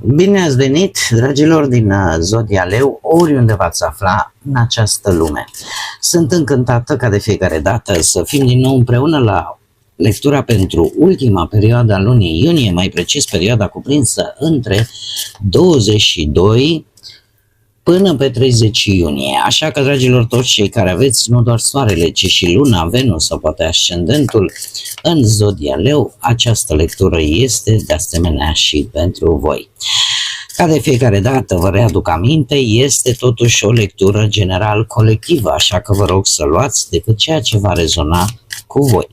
Bine ați venit, dragilor din Zodia Leu, oriunde v-ați afla în această lume. Sunt încântată ca de fiecare dată să fim din nou împreună la lectura pentru ultima perioadă a lunii iunie, mai precis perioada cuprinsă între 22 până pe 30 iunie. Așa că, dragilor, toți cei care aveți nu doar soarele, ci și luna, Venus sau poate ascendentul în Zodia Leu, această lectură este de asemenea și pentru voi. Ca de fiecare dată, vă readuc aminte, este totuși o lectură general colectivă, așa că vă rog să luați decât ceea ce va rezona cu voi.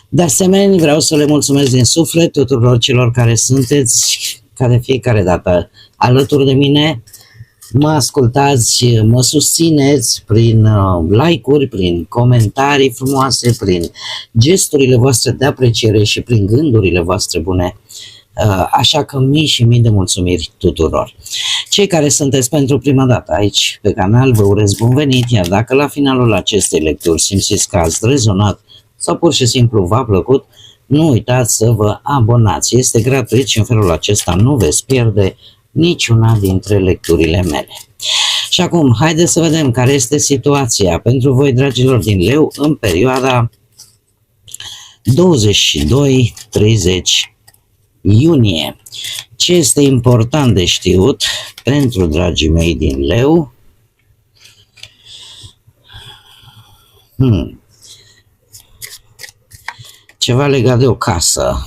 De asemenea, vreau să le mulțumesc din suflet tuturor celor care sunteți, ca de fiecare dată, alături de mine, mă ascultați, mă susțineți prin like-uri, prin comentarii frumoase, prin gesturile voastre de apreciere și prin gândurile voastre bune. Așa că mii și mii de mulțumiri tuturor. Cei care sunteți pentru prima dată aici pe canal, vă urez bun venit, iar dacă la finalul acestei lecturi simțiți că ați rezonat sau pur și simplu v-a plăcut, nu uitați să vă abonați. Este gratuit și în felul acesta nu veți pierde niciuna dintre lecturile mele. Și acum, haideți să vedem care este situația pentru voi, dragilor din Leu, în perioada 22-30 iunie. Ce este important de știut pentru dragii mei din Leu? Ceva legat de o casă.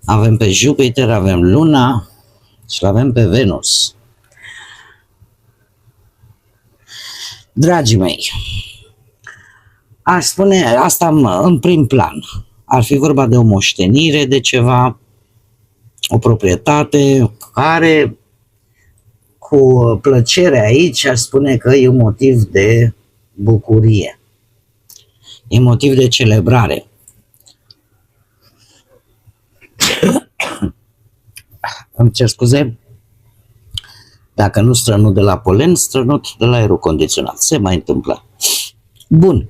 Avem pe Jupiter, avem Luna și avem pe Venus. Dragii mei, aș spune asta în prim plan. Ar fi vorba de o moștenire, de ceva, o proprietate care, cu plăcere aici, aș spune că e un motiv de bucurie. E motiv de celebrare. Îmi cer scuze, dacă nu strănut de la polen, strănut de la aerul condiționat. Se mai întâmplă. Bun.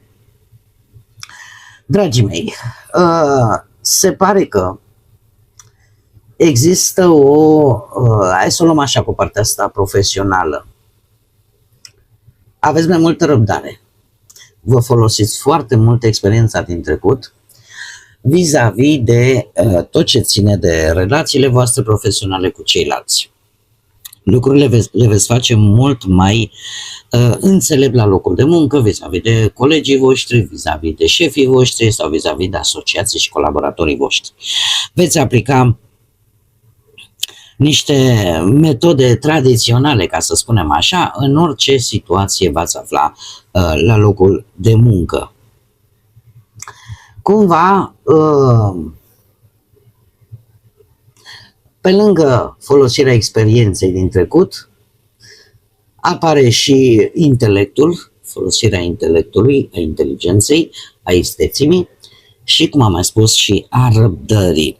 Dragii mei, se pare că există hai să o luăm așa cu partea asta profesională. Aveți mai multă răbdare. Vă folosiți foarte mult experiența din trecut vis-a-vis de tot ce ține de relațiile voastre profesionale cu ceilalți. Lucrurile le veți face mult mai înțelept la locul de muncă, vis-a-vis de colegii voștri, vis-a-vis de șefii voștri sau vis-a-vis de asociații și colaboratorii voștri. Veți aplica niște metode tradiționale, ca să spunem așa, în orice situație v-ați afla la locul de muncă. Cumva, pe lângă folosirea experienței din trecut, apare și intelectul, folosirea intelectului, a inteligenței, a istețimii și, cum am mai spus, și a răbdării.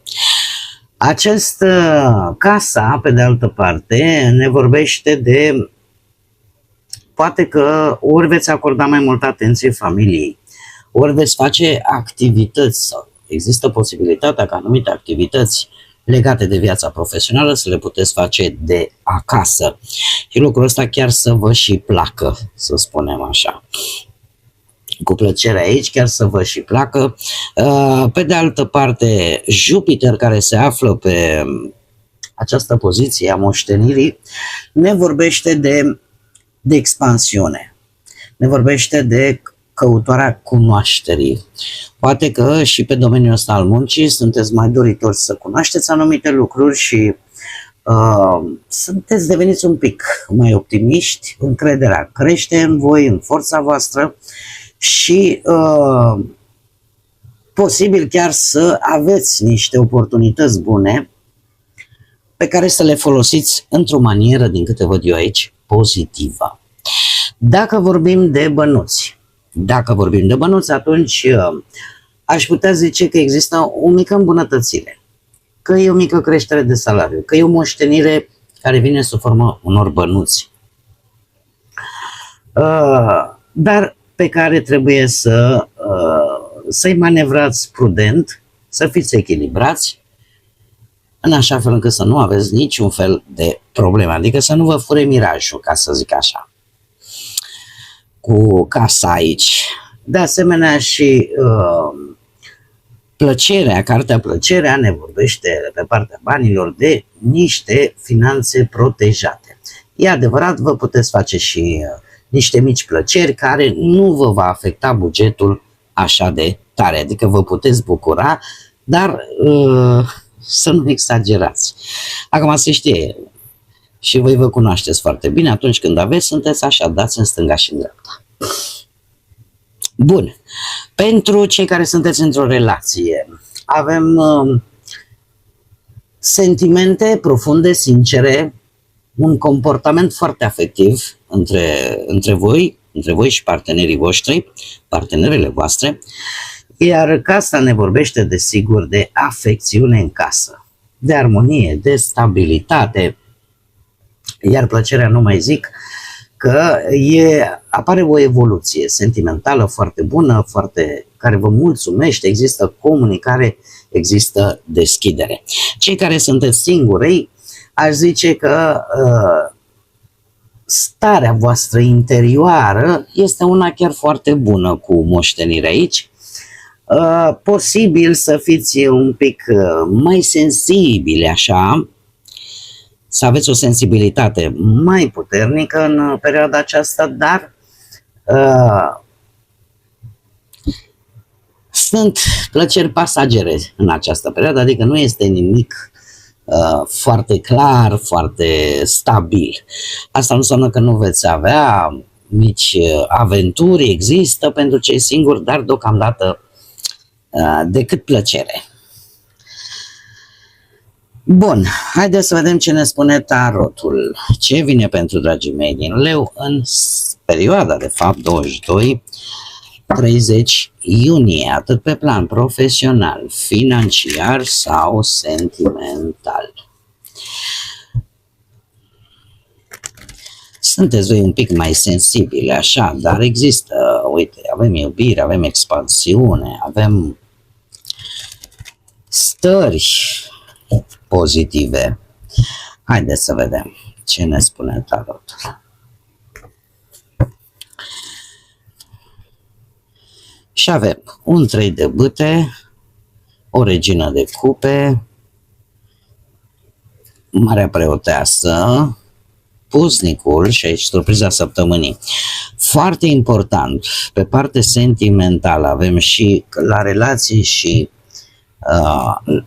Această casa, pe de altă parte, ne vorbește de poate că ori veți acorda mai multă atenție familiei, ori veți face activități sau există posibilitatea ca anumite activități legate de viața profesională să le puteți face de acasă. Și lucrul ăsta chiar să vă și placă, să spunem așa. Cu plăcere aici, chiar să vă și placă. Pe de altă parte, Jupiter, care se află pe această poziție a moștenirii, ne vorbește de expansiune. Ne vorbește de căutarea cunoașterii. Poate că și pe domeniul ăsta al muncii sunteți mai doritori să cunoașteți anumite lucruri și sunteți deveniți un pic mai optimiști, încrederea crește în voi, în forța voastră și posibil chiar să aveți niște oportunități bune pe care să le folosiți într-o manieră, din câte văd eu aici, pozitivă. Dacă vorbim de bănuți, atunci aș putea zice că există o mică îmbunătățire, că e o mică creștere de salariu, că e o moștenire care vine sub formă unor bănuți, dar pe care trebuie să să-i manevrați prudent, să fiți echilibrați în așa fel încât să nu aveți niciun fel de probleme, adică să nu vă fure mirajul, ca să zic așa, cu casa aici. De asemenea și plăcerea, cartea Plăcerea ne vorbește pe partea banilor de niște finanțe protejate. E adevărat, vă puteți face și niște mici plăceri care nu vă va afecta bugetul așa de tare, adică vă puteți bucura, dar să nu exagerați. Acum se știe și voi vă cunoașteți foarte bine, atunci când aveți, sunteți așa, dați în stânga și în dreapta. Bun. Pentru cei care sunteți într-o relație, avem sentimente profunde, sincere, un comportament foarte afectiv între voi și partenerii voștri, partenerele voastre, iar casa ne vorbește desigur de afecțiune în casă, de armonie, de stabilitate, iar plăcerea nu mai zic, că apare o evoluție sentimentală foarte bună, care vă mulțumește, există comunicare, există deschidere. Cei care sunteți singuri, aș zice că starea voastră interioară este una chiar foarte bună cu moștenire aici. Posibil să fiți un pic mai sensibili așa, să aveți o sensibilitate mai puternică în perioada aceasta, dar sunt plăceri pasagere în această perioadă, adică nu este nimic foarte clar, foarte stabil. Asta nu înseamnă că nu veți avea mici aventuri, există pentru cei singuri, dar deocamdată decât plăcere. Bun, haideți să vedem ce ne spune tarotul. Ce vine pentru dragii mei din Leu în perioada, de fapt, 22-30 iunie, atât pe plan profesional, financiar sau sentimental. Sunteți voi un pic mai sensibili, așa, dar există, uite, avem iubire, avem expansiune, avem stări pozitive. Haideți să vedem ce ne spune tarotul. Și avem un 3 de bâte, o regină de cupe, Marea Preoteasă, Pusnicul și aici surpriza săptămânii. Foarte important, pe parte sentimentală avem și la relații și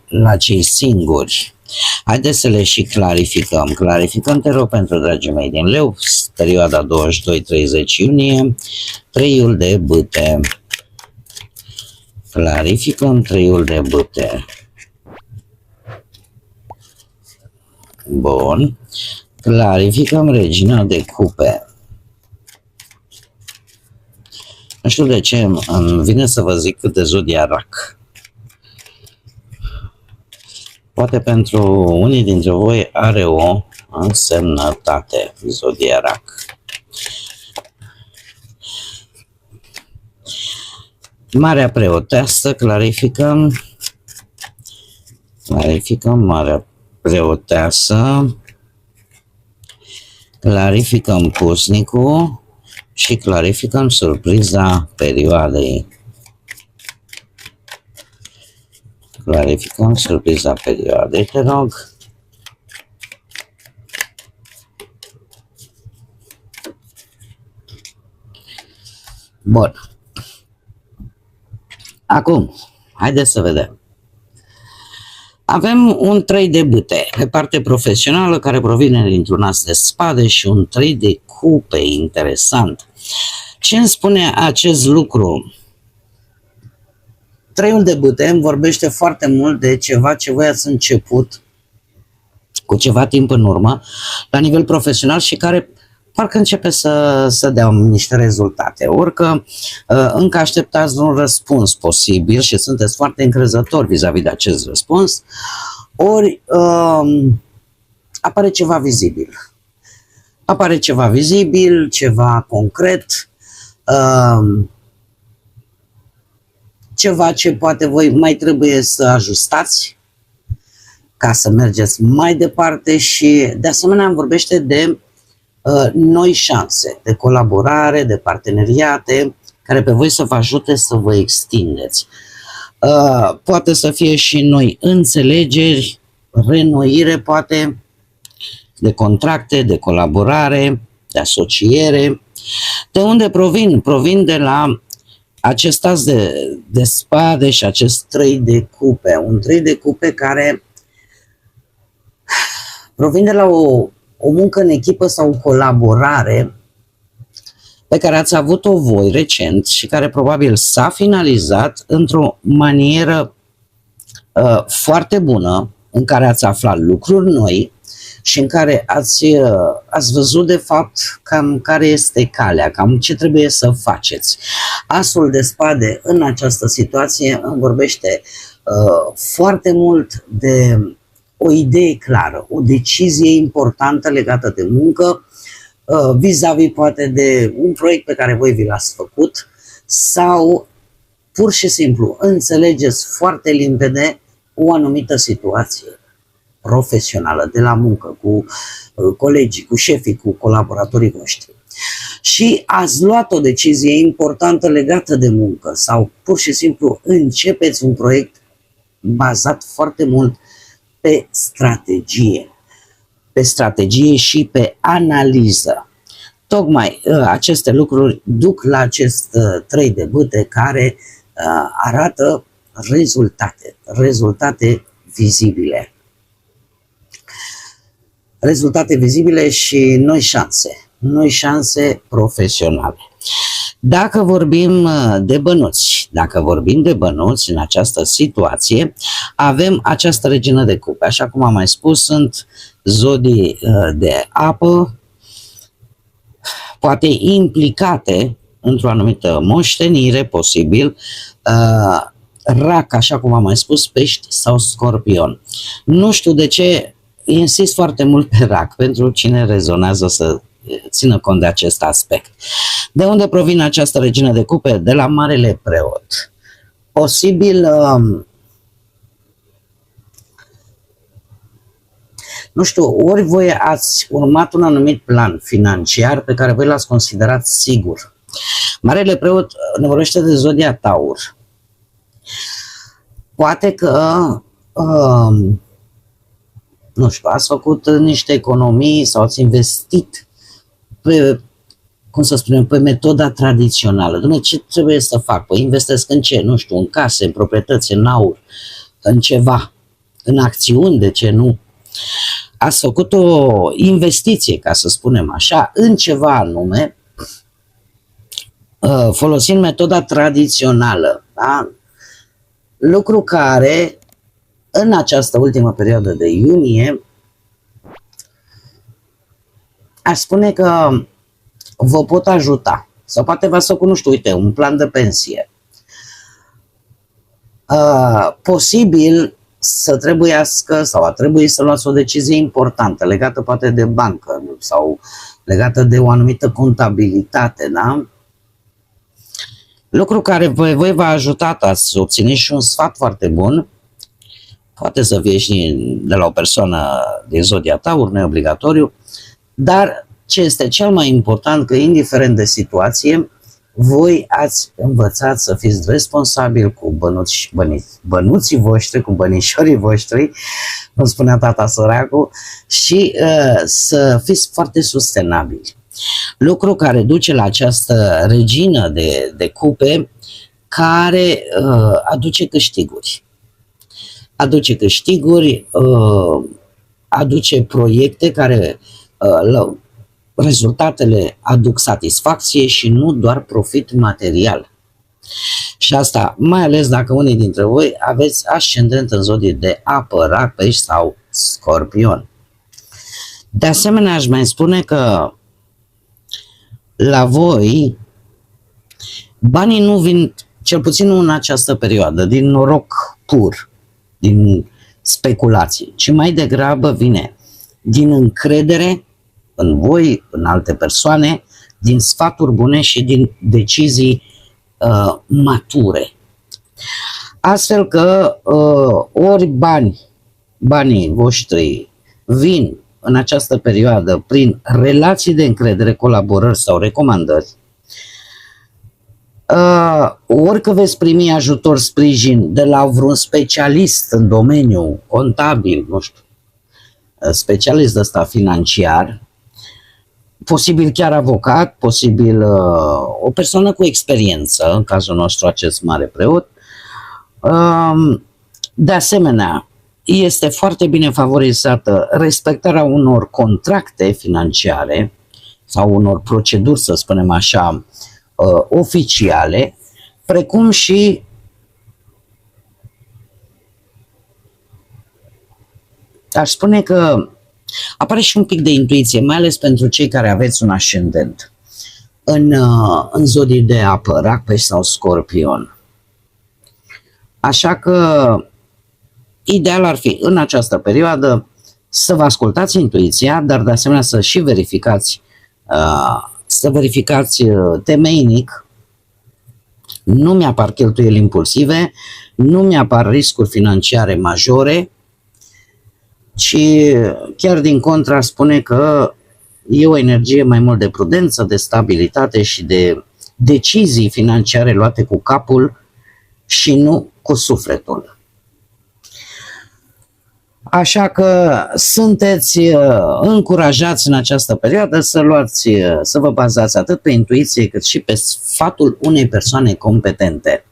la cei singuri. Haideți să le și clarificăm. Clarificăm, te rog, pentru dragii mei din Leu, perioada 22-30 iunie, 3-ul de bâte. Clarificăm 3-ul de bâte. Bun. Clarificăm regina de cupe. Nu știu de ce îmi vine să vă zic cât de zodia Rac. Poate pentru unii dintre voi are o însemnătate, zodia Rac. Marea Preoteasă, clarificăm Marea Preoteasă, clarificăm Pusnicul și clarificăm surpriza perioadei. Clarificăm surpriza perioadei, te rog. Bun. Acum, haideți să vedem. Avem un 3 de bâte pe parte profesională care provine dintr-un as de spade și un 3 de cupe, interesant. Ce îmi spune acest lucru? 3-ul de bâte îmi vorbește foarte mult de ceva ce voi ați început cu ceva timp în urmă la nivel profesional și care parcă începe să dea niște rezultate. Ori că încă așteptați un răspuns posibil și sunteți foarte încrezători vis-a-vis de acest răspuns, ori apare ceva vizibil. Apare ceva vizibil, ceva concret, ceva ce poate voi mai trebuie să ajustați, ca să mergeți mai departe și de asemenea îmi vorbește de noi șanse de colaborare, de parteneriate care pe voi să vă ajute să vă extindeți. Poate să fie și noi înțelegeri, renoire poate de contracte, de colaborare, de asociere. De unde provin? Provin de la acest as de spade și acest 3 de cupe. Un 3 de cupe care provin de la o muncă în echipă sau o colaborare pe care ați avut-o voi recent și care probabil s-a finalizat într-o manieră foarte bună, în care ați aflat lucruri noi și în care ați văzut de fapt cam care este calea, cam ce trebuie să faceți. Asul de spade în această situație îmi vorbește foarte mult de o idee clară, o decizie importantă legată de muncă, vis-a-vis poate de un proiect pe care voi vi l-ați făcut sau pur și simplu înțelegeți foarte limpede o anumită situație profesională de la muncă, cu colegii, cu șefii, cu colaboratorii voștri și ați luat o decizie importantă legată de muncă sau pur și simplu începeți un proiect bazat foarte mult pe strategie și pe analiză. Tocmai aceste lucruri duc la acest 3 de bâte care arată rezultate vizibile. Rezultate vizibile și noi șanse profesionale. Dacă vorbim de bănuți în această situație, avem această regină de cupe. Așa cum am mai spus, sunt zodii de apă, poate implicate într-o anumită moștenire, posibil, rac, așa cum am mai spus, pești sau scorpion. Nu știu de ce insist foarte mult pe rac, pentru cine rezonează să țină cont de acest aspect. De unde provine această regină de cupe? De la Marele Preot. Posibil, nu știu, ori voi ați urmat un anumit plan financiar pe care voi l-ați considerat sigur. Marele Preot ne vorbește de zodia Taur. Poate că nu știu, ați făcut niște economii sau ați investit pe, cum să spunem, pe metoda tradițională. Dom'le, ce trebuie să fac? Păi investesc în ce? Nu știu, în case, în proprietăți, în aur, în ceva, în acțiuni, de ce nu? Ați făcut o investiție, ca să spunem așa, în ceva anume, folosind metoda tradițională. Da? Lucru care, în această ultimă perioadă de iunie, aș spune că vă pot ajuta. Sau poate v-ați făcut, nu știu, uite, un plan de pensie. Posibil să trebuiască sau a trebuit să luați o decizie importantă legată poate de bancă sau legată de o anumită contabilitate, da? Lucru care voi va ajuta, ați obține și un sfat foarte bun. Poate să fie și de la o persoană din zodia Taur, neobligatoriu, dar ce este cel mai important, că indiferent de situație, voi ați învățat să fiți responsabili cu bănuții voștri, cu bănișorii voștri, cum spunea tata săracu, și să fiți foarte sustenabili. Lucru care duce la această regină de cupe care aduce câștiguri. Aduce câștiguri, aduce proiecte care rezultatele aduc satisfacție și nu doar profit material. Și asta mai ales dacă unii dintre voi aveți ascendent în zodie de apă, rac, pești sau scorpion. De asemenea, aș mai spune că la voi banii nu vin, cel puțin nu în această perioadă, din noroc pur, din speculații, ci mai degrabă vine din încredere în voi, în alte persoane, din sfaturi bune și din decizii mature. Astfel că ori bani banii voștri vin în această perioadă prin relații de încredere, colaborări sau recomandări, ori că veți primi ajutor, sprijin de la vreun specialist în domeniu contabil, nu știu, specialist ăsta financiar, posibil chiar avocat, posibil o persoană cu experiență, în cazul nostru acest mare preot. De asemenea, este foarte bine favorizată respectarea unor contracte financiare sau unor proceduri, să spunem așa, oficiale, precum și aș spune că apare și un pic de intuiție, mai ales pentru cei care aveți un ascendent în zodii de apă, Rac, Pești sau Scorpion. Așa că ideal ar fi în această perioadă să vă ascultați intuiția, dar de asemenea să și verificați, temeinic. Nu mi-apar cheltuieli impulsive, nu mi-apar riscuri financiare majore, ci chiar din contra spune că e o energie mai mult de prudență, de stabilitate și de decizii financiare luate cu capul și nu cu sufletul. Așa că sunteți încurajați în această perioadă să vă bazați atât pe intuiție cât și pe sfatul unei persoane competente.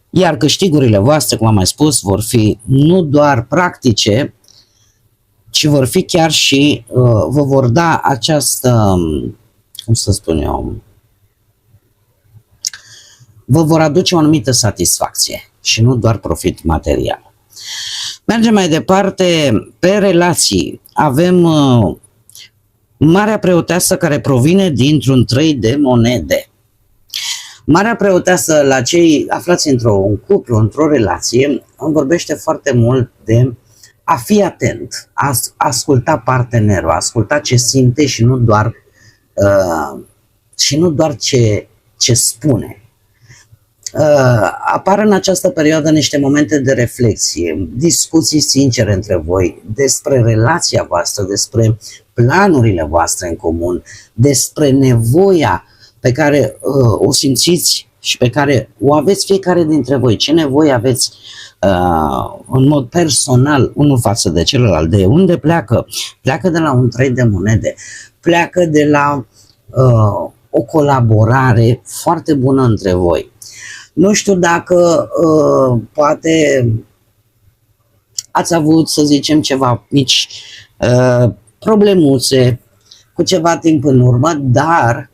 Iar câștigurile voastre, cum am mai spus, vor fi nu doar practice, ci vor fi chiar și, vă vor da această, cum să spun eu, vă vor aduce o anumită satisfacție și nu doar profit material. Mergem mai departe, pe relații. Avem Marea Preoteasă care provine dintr-un 3 de monede. Marea Preoteasă, la cei aflați într-un cuplu, într-o relație, îmi vorbește foarte mult de a fi atent, a asculta partenerul, a asculta ce simte și nu doar ce spune. Apar în această perioadă niște momente de reflexie, discuții sincere între voi despre relația voastră, despre planurile voastre în comun, despre nevoia pe care o simțiți și pe care o aveți fiecare dintre voi. Ce nevoie aveți în mod personal unul față de celălalt? De unde pleacă? Pleacă de la un 3 de monede, pleacă de la o colaborare foarte bună între voi. Nu știu dacă poate ați avut, să zicem, ceva mici problemuțe cu ceva timp în urmă, dar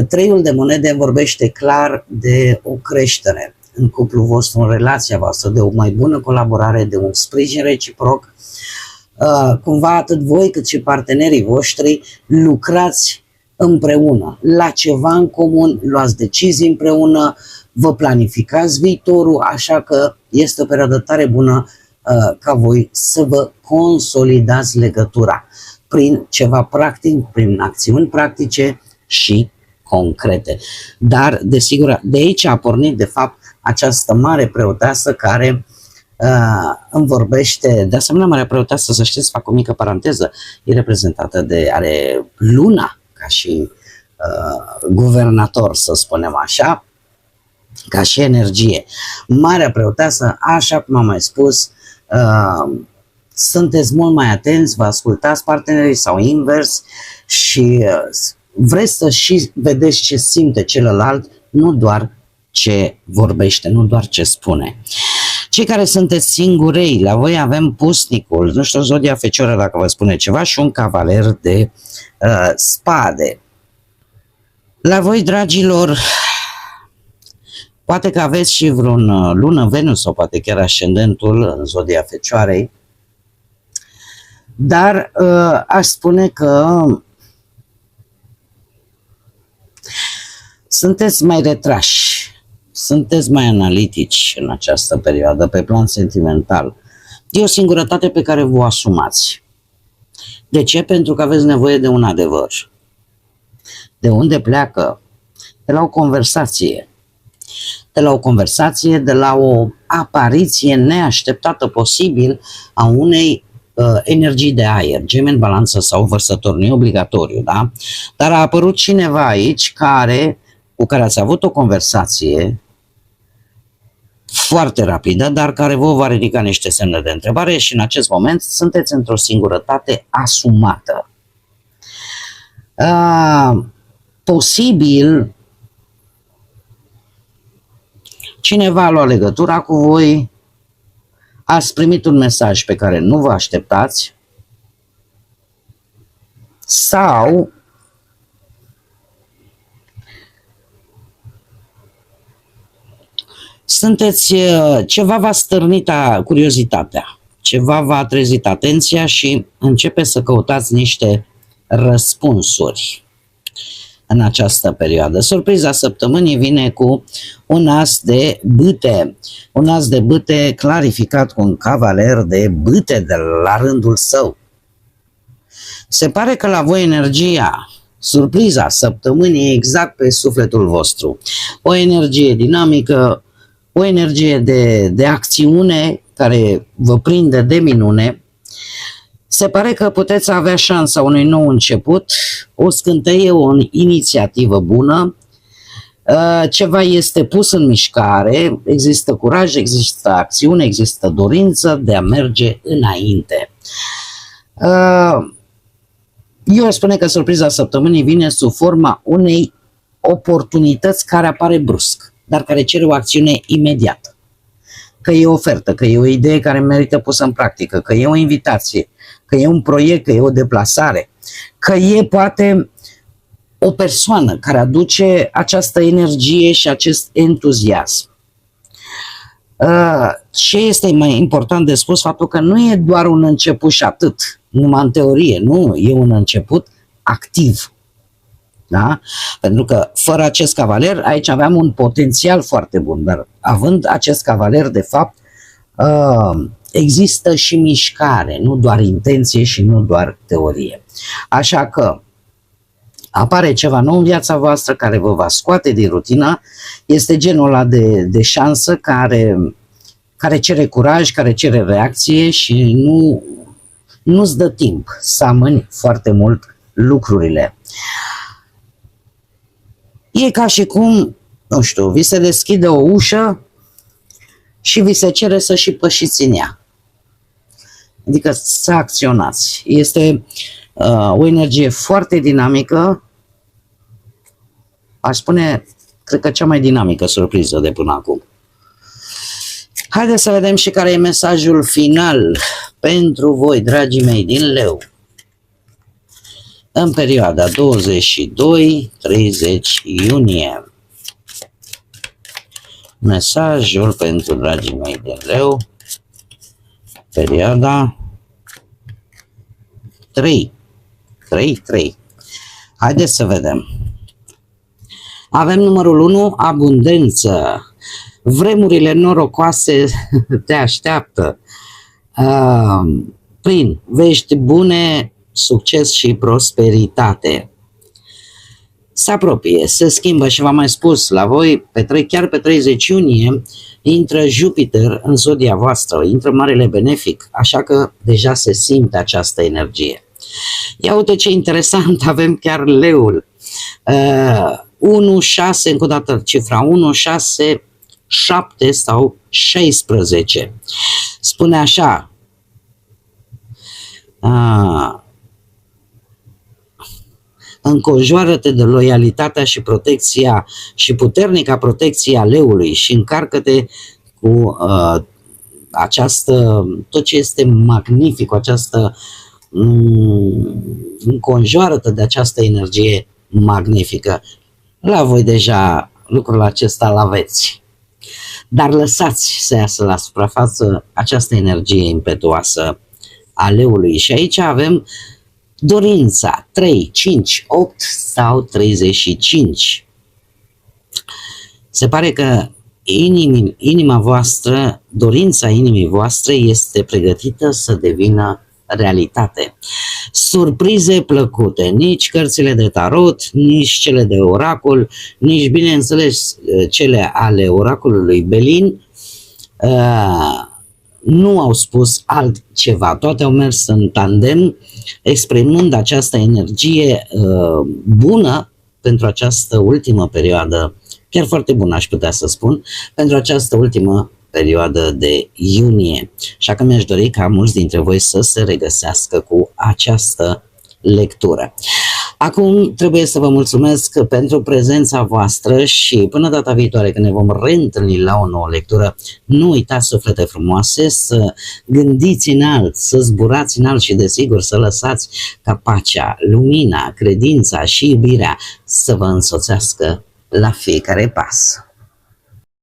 3-ul de monede vorbește clar de o creștere în cuplul vostru, în relația voastră, de o mai bună colaborare, de un sprijin reciproc. Cumva atât voi cât și partenerii voștri lucrați împreună la ceva în comun, luați decizii împreună, vă planificați viitorul, așa că este o perioadă tare bună ca voi să vă consolidați legătura prin ceva practic, prin acțiuni practice și concrete. Dar, desigur, de aici a pornit, de fapt, această mare preoteasă care îmi vorbește. De asemenea, Marea Preoteasă, să știți, fac o mică paranteză, e reprezentată are luna ca și guvernator, să spunem așa, ca și energie. Marea Preoteasă, așa cum am mai spus, sunteți mult mai atenți, vă ascultați partenerii sau invers și vreți să și vedeți ce simte celălalt, nu doar ce vorbește, nu doar ce spune. Cei care sunteți singurei, la voi avem pusnicul, nu știu, zodia Fecioară dacă vă spune ceva, și un cavaler de spade. La voi, dragilor, poate că aveți și vreun lună Venus sau poate chiar ascendentul în zodia Fecioarei, dar aș spune că sunteți mai retrași, sunteți mai analitici în această perioadă pe plan sentimental. E o singurătate pe care vă asumați. De ce? Pentru că aveți nevoie de un adevăr. De unde pleacă? De la o conversație. de la o conversație, de la o apariție neașteptată posibil a unei energii de aer, gemeni, balanță sau vărsător, nu e obligatoriu, da? Dar a apărut cineva aici cu care ați avut o conversație foarte rapidă, dar care vă va ridica niște semne de întrebare și în acest moment sunteți într-o singurătate asumată. Posibil cineva a luat legătura cu voi, ați primit un mesaj pe care nu vă așteptați sau ceva v-a stârnit curiozitatea, ceva v-a trezit atenția și începeți să căutați niște răspunsuri în această perioadă. Surpriza săptămânii vine cu un as de bâte. Un as de bâte clarificat cu un cavaler de bâte de la rândul său. Se pare că la voi energia, surpriza săptămânii e exact pe sufletul vostru. O energie dinamică, o energie de acțiune care vă prinde de minune. Se pare că puteți avea șansa unui nou început, o scânteie, o inițiativă bună, ceva este pus în mișcare, există curaj, există acțiune, există dorință de a merge înainte. Eu aș spune că surpriza săptămânii vine sub forma unei oportunități care apare brusc, dar care cere o acțiune imediată. Că e o ofertă, că e o idee care merită pusă în practică, că e o invitație, că e un proiect, că e o deplasare, că e poate o persoană care aduce această energie și acest entuziasm. Ce este mai important de spus? Faptul că nu e doar un început și atât, numai în teorie, nu, e un început activ. Da? Pentru că fără acest cavaler, aici aveam un potențial foarte bun, dar având acest cavaler, de fapt, există și mișcare, nu doar intenție și nu doar teorie. Așa că apare ceva nou în viața voastră care vă va scoate din rutină, este genul ăla de șansă care cere curaj, care cere reacție și nu-ți dă timp să amâni foarte mult lucrurile. E ca și cum, nu știu, vi se deschide o ușă și vi se cere să și pășiți în ea. Adică să acționați. Este o energie foarte dinamică, aș spune, cred că cea mai dinamică surpriză de până acum. Haideți să vedem și care e mesajul final pentru voi, dragii mei, din Leu. În perioada 22-30 iunie. Mesajul pentru dragii mei din Leu. Perioada 3. Haideți să vedem. Avem numărul 1, abundență. Vremurile norocoase te așteaptă. Prin vești bune, succes și prosperitate. Se apropie, se schimbă și v-am mai spus la voi, chiar pe 30 iunie intră Jupiter în zodia voastră, intră Marele Benefic, așa că deja se simte această energie. Ia uite ce interesant, avem chiar Leul. 1, 6, încă o dată cifra 1, 6, 7 sau 16. Spune așa, înconjoară-te de loialitatea și protecția și puternica protecție a leului și încarcă-te cu tot ce este magnific, cu această înconjoară-te de această energie magnifică. La voi deja lucrul acesta l-aveți, dar lăsați să iasă la suprafață această energie impetuoasă a leului și aici avem dorința 3, 5, 8 sau 35. Se pare că inima voastră, dorința inimii voastre este pregătită să devină realitate. Surprize plăcute, nici cărțile de tarot, nici cele de oracol, nici bineînțeles cele ale oracolului Belin nu au spus altceva, toate au mers în tandem, exprimând această energie bună pentru această ultimă perioadă, chiar foarte bună aș putea să spun, pentru această ultimă perioadă de iunie. Așa că mi-aș dori ca mulți dintre voi să se regăsească cu această lectură. Acum trebuie să vă mulțumesc pentru prezența voastră și până data viitoare când ne vom reîntâlni la o nouă lectură, nu uitați, suflete frumoase, să gândiți înalt, să zburați înalt și desigur să lăsați ca pacea, lumina, credința și iubirea să vă însoțească la fiecare pas.